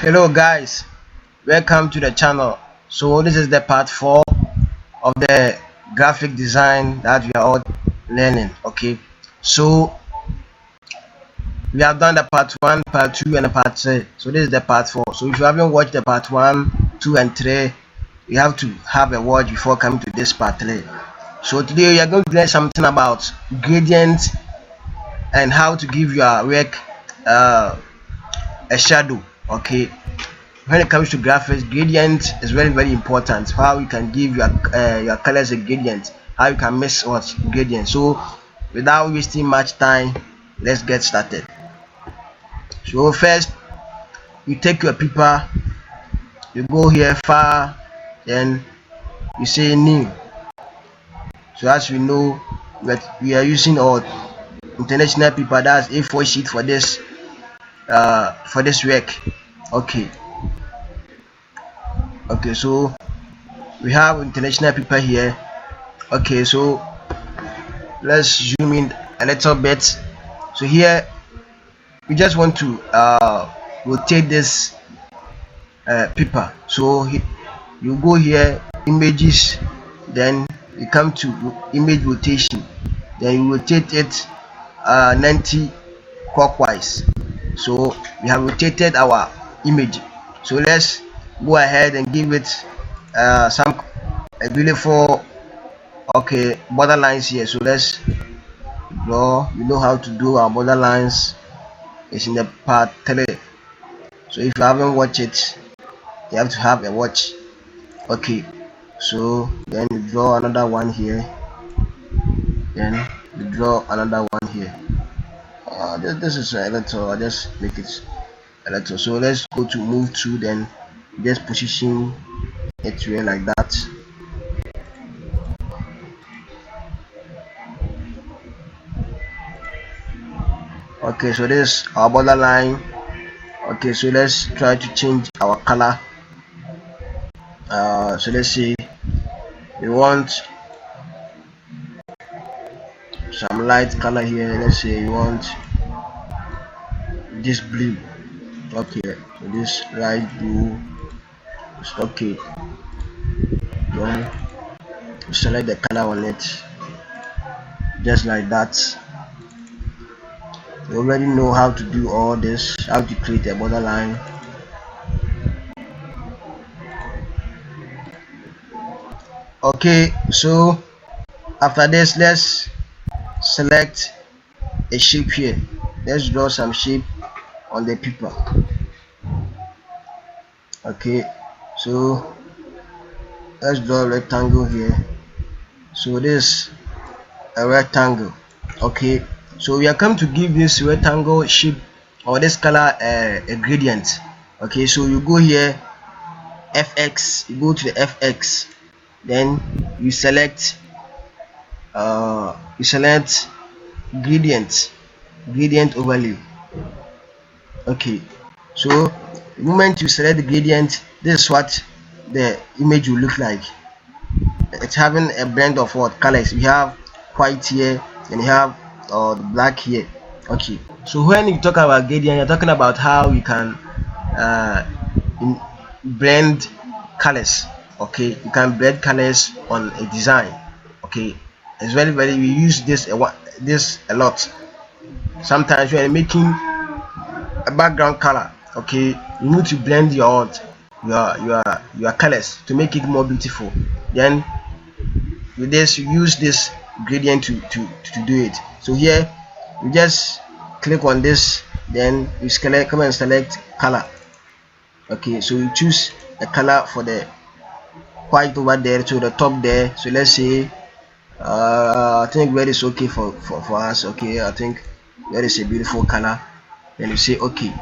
Hello guys, welcome to the channel. So this is the part 4 of the graphic design that we are all learning. Okay, so we have done the part 1, part 2 and the part 3. So this is the part 4. So if you haven't watched the part 1, 2 and 3, you have to have a watch before coming to this part 3. So today we are going to learn something about gradients and how to give your work a shadow. Okay, when it comes to graphics, gradient is very important. How you can give your colors a gradient, how you can mix what gradient. So without wasting much time, let's get started. So first, you take your paper, you go here far, then you say new. So as we know that we are using our international paper, that's A4 sheet for this work. Okay, so we have international paper here. Okay, so let's zoom in a little bit. So here we just want to rotate this paper. So you go here, images, then you come to image rotation, then you rotate it 90 clockwise. So we have rotated our image. So let's go ahead and give it some a beautiful border lines here. So let's draw. You know how to do our border lines. It's in the part 3. So if you haven't watched it, you have to have a watch. Okay, so then you draw another one here, then you draw another one here. This is a little, I just make it a little. So let's go to move to, then just position it here like that. Okay, so this is our border line. Okay, so let's try to change our color. So let's see, we want some light color here. Let's say you want this blue. Okay, so this light blue is okay. Then select the color on it, just like that. You already know how to do all this, how to create a borderline. Okay, so after this, let's select a shape here. Let's draw some shape on the paper. Okay, so let's draw a rectangle here. So this a rectangle. Okay, so we are come to give this rectangle shape or this color a gradient. Okay, so you go here, FX, you go to the FX, then you select gradient overlay. Okay, so the moment you select the gradient, this is what the image will look like. It's having a blend of what colors. We have white here and you have black here. Okay, so when you talk about gradient, you're talking about how you can uh, blend colors. Okay, you can blend colors on a design. Okay, it's very we use this a lot. Sometimes when you're making a background color, okay, you need to blend your colors to make it more beautiful. Then with this, you use this gradient to do it. So here you just click on this, then you come and select color. Okay, so you choose a color for the white over there to the top there. So let's say I think red is okay for us. Okay, I think red is a beautiful color. Then you say okay,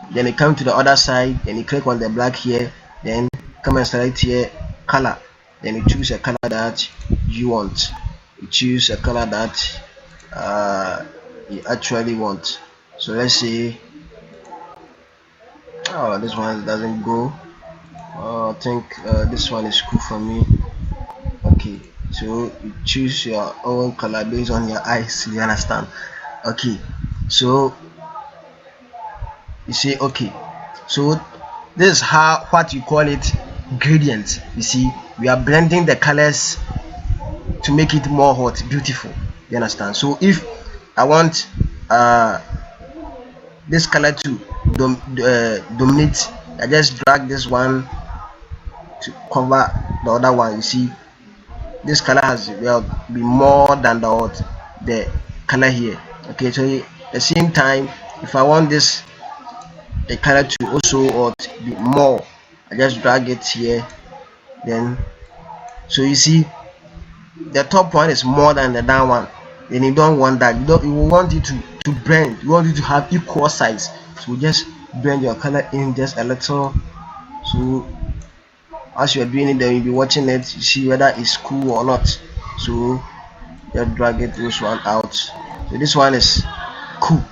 then you come to the other side, then you click on the black here, then come and select here color, then you choose a color that you want. You choose a color that you actually want. So let's say this one doesn't go. I think this one is cool for me. Okay, so you choose your own color based on your eyes, you understand? Okay, so you say okay. So This is how what you call it gradient. You see, we are blending the colors to make it more hot, beautiful. You understand? So if I want this color to dominate, I just drag this one to cover the other one. You see, this color has well be more than the color here. Okay, so at the same time, if I want this the color to also or to be more, I just drag it here. Then so you see the top one is more than the down one. Then you don't want that. You want it to blend. You want it to have equal size. So just blend your color in just a little. So as you're doing it, then you'll be watching it. You see whether it's cool or not. So just drag it this one out. So this one is cool.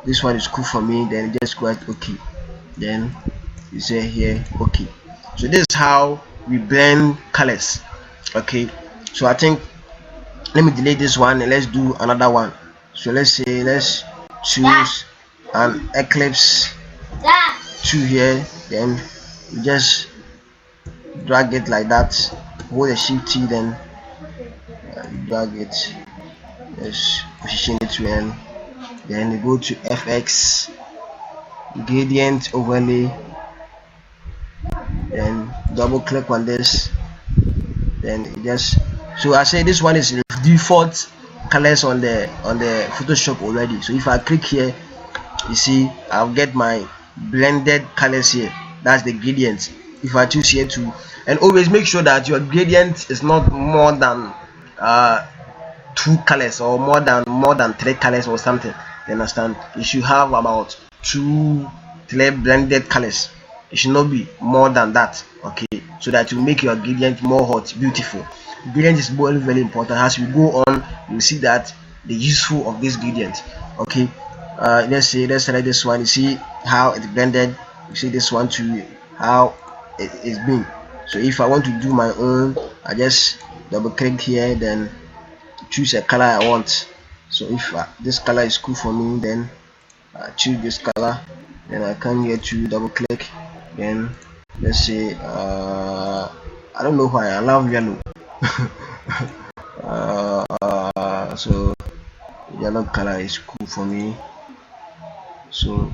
This one is cool for me. Then just go at okay. Then you say here okay. So this is how we blend colors. Okay. So I think let me delete this one and let's do another one. So let's choose an eclipse 2 here. Then we just drag it like that. Hold the shift T, then drag it. Let's position it well. Then we go to FX gradient overlay. Then double click on this. Then just so I say this one is default colors on the Photoshop already. So if I click here, you see I'll get my blended colors here. That's the gradient. If I choose here to, and always make sure that your gradient is not more than two colors or more than three colors or something. You understand? You should have about two three blended colors. It should not be more than that. Okay, so that you make your gradient more hot, beautiful. Gradient is very very important. As we go on, you see that the useful of this gradient. Okay, let's select this one. You see how it's blended. You see this one too, how it is being. So if I want to do my own, I just double click here, then choose a color I want. So if this color is cool for me, then I choose this color. Then I come here to double click. Then let's say I don't know why I love yellow. So yellow color is cool for me. So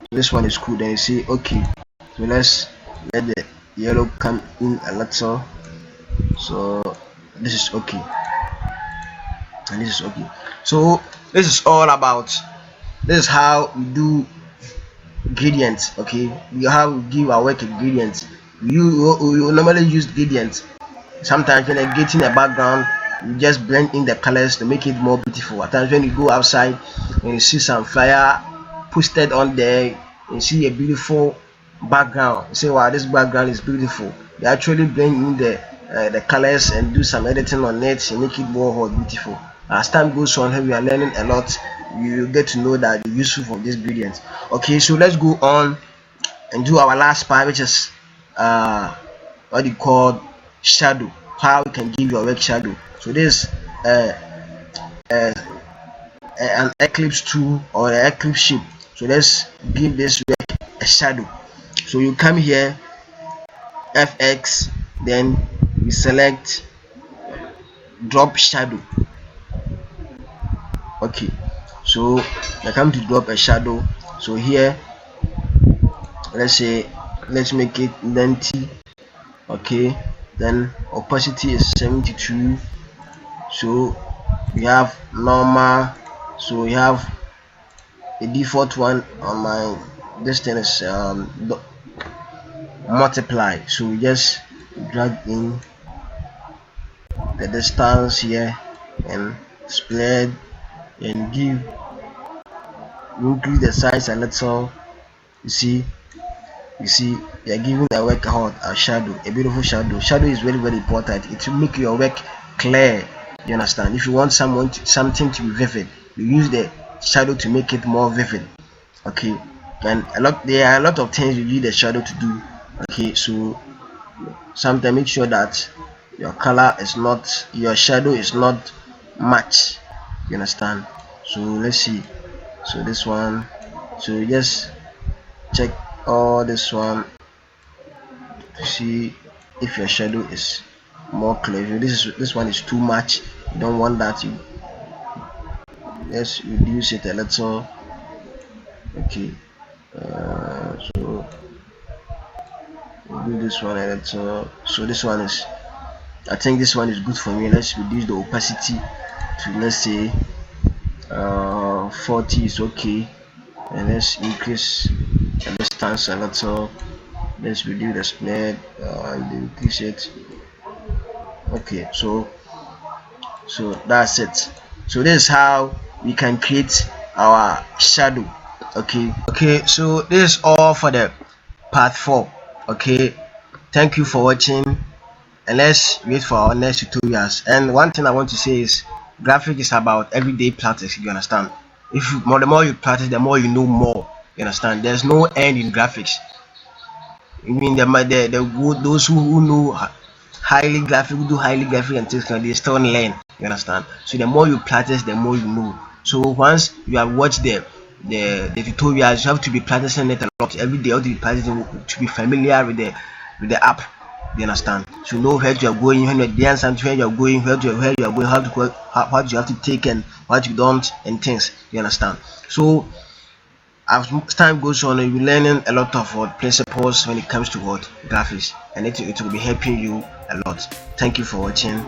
this one is cool. Then you see okay. So let's let the yellow come in a little. So this is okay, and this is okay. So this is all about. This is how we do gradients. Okay, we have give our work a gradient. You normally use gradients. Sometimes when you're getting a background, you just blend in the colors to make it more beautiful. At times when you go outside and you see some flyer posted on there, you see a beautiful background, you say wow, this background is beautiful. You actually blend in the colors and do some editing on it and make it more beautiful. As time goes on, here we are learning a lot. You get to know that the useful for this gradient. Okay, so let's go on and do our last part, which is what you call shadow. How you can give your work shadow. So this uh, uh, an eclipse tool or an eclipse shape. So let's give this work a shadow. So you come here, FX, then you select drop shadow. Okay, so I come to drop a shadow. So here let's make it 90. Okay, then opacity is 72. So we have normal. So we have a default one on my this thing is multiply. So we just drag in the distance here and split and give increase the size a little. You see, you are giving the work a shadow, a beautiful shadow. Shadow is very very important. It will make your work clear. You understand? If you want something to be vivid, you use the shadow to make it more vivid. Okay, and there are a lot of things you need the shadow to do. Okay, so sometimes make sure that your color is not, your shadow is not match. You understand? So let's see. So this one, so just check all this one to see if your shadow is more clear. If this one is too much, you don't want that, you just reduce it a little. Okay, so we'll do this one a little. So this one is, I think this one is good for me. Let's reduce the opacity to, let's say, 40 is okay, and let's increase the distance a little. Let's reduce the speed and increase it. Okay, so that's it. So this is how we can create our shadow. Okay, so this is all for the part 4. Okay, thank you for watching, and let's wait for our next tutorials. And one thing I want to say is, graphic is about everyday practice. You understand? If you, the more you practice, the more you know more. You understand? There's no end in graphics. I mean, those who know highly graphic, who do highly graphic and things, they still learn. You understand? So the more you practice, the more you know. So once you have watched the tutorials, you have to be practicing it a lot every day. You have to be practicing to be familiar with the app. You understand? To know where you are going, when you're doing something, where you are going, where you are going, what you have to take and what you don't, and things. You understand? So as time goes on, you'll be learning a lot of principles when it comes to graphics, and it will be helping you a lot. Thank you for watching.